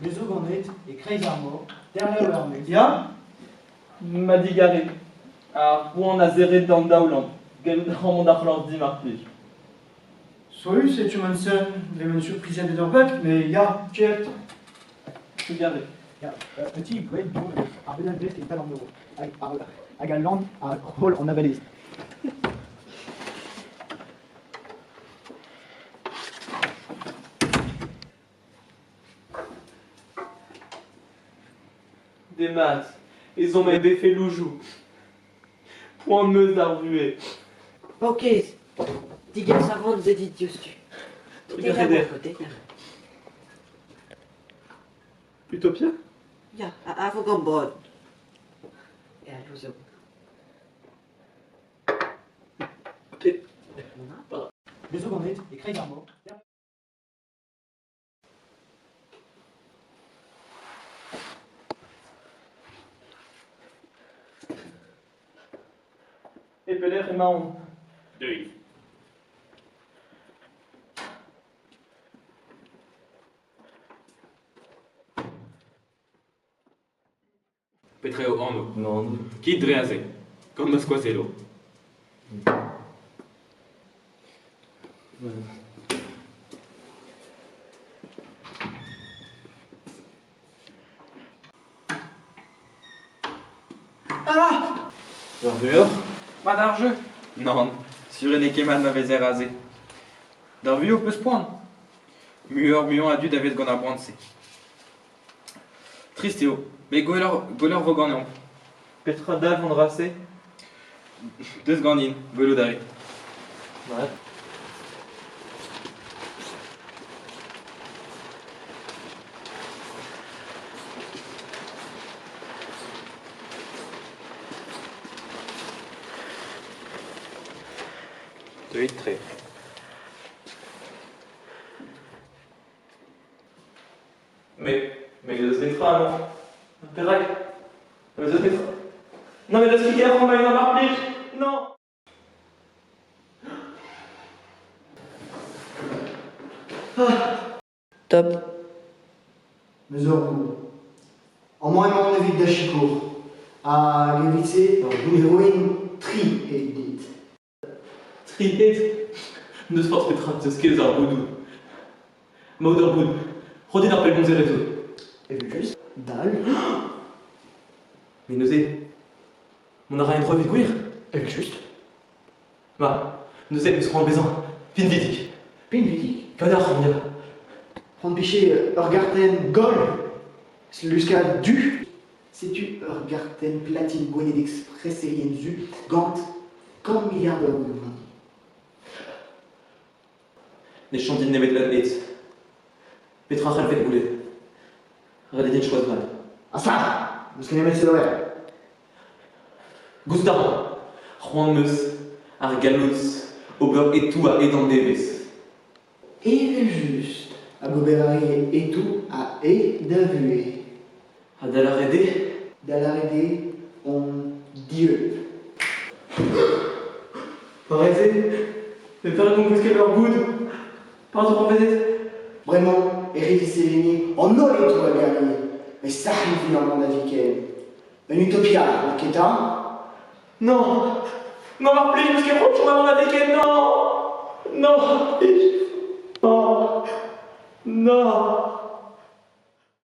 Les Ogonnet et Kreisarmo, derrière leur mec. Ja? Madigare. Pour a zeret dans Dauland. Gel ramon d'Arland dit marqué. Salut, c'est tu mensen, les men surprise de Dorbeck, mais ja, tchert. C'est garé. Ja, petit Great Joe, à Benalbest et Talent d'Euro. À Galland, à Hall en avalise. Des maths. Ils ont même fait loujou. Point de meuse d'arvué. Ok, tiga savant de didiostu. Regardez. Utopia? Ja, avog en bod. Ja, lozo. Les Ogonnet et Kreisarmo. Et Peler et Mahon. Deuil. Petreo Orno. Non. Qui dreaze? Comme Mosquazelo. D'Arvure? Pas d'argeux? Non, sur une équemane m'avait rasé. D'Arvure peut se poindre. Muon a dû David Gonabranse. Tristeo, mais Goler Voganion. Petra Dal von Rassé. Deux Gandines, Golodari. Ouais. Deux très. Mais das Petra, non. Perak. Mais das Petra. Non, mais das Ficker, on va y en avoir plus. Non. Top. Mais orgu. En moi, mon évite d'Achicourt. À l'éviter, l'héroïne tri et dit. Trihet. Ne se force Petra, c'est ce qu'est un boudou. Mauderboud. Rodé d'appel Gonzereto. Et juste, dalle. Mais nosé. On aura une preuve de queer. Et juste, Nosé, nous serons en baisant. Fin vidique. Pinvidik. Kadar, on y a. Prendre piché, Urgarten, Gol. Jusqu'à du. C'est-tu Urgarten, Platine, Bonnet d'Express, Serien, Zu, Gant, comme milliard d'euros. Les chandines n'émettent la tête. Petra Ralvet Goulet. Radedin Chouazman. Ah ça! Parce que les mecs, c'est l'horaire. Gustav. Juan Meus. Argalos. Ober et tout à Edan Davis. Et juste, à Goberari et tout, à et d'avuer. Adalarede. D'alaraider en Dieu. Paraissez. Mais faire donc plus qu'elle leur goûte. Par rapport à Vraiment, Eric Séléni, en a les tout à gagner. Mais ça, il finalement la vie une utopia, la quêta. Non. Non, Marplis, parce que franchement, on a des non. Non. Non. Non.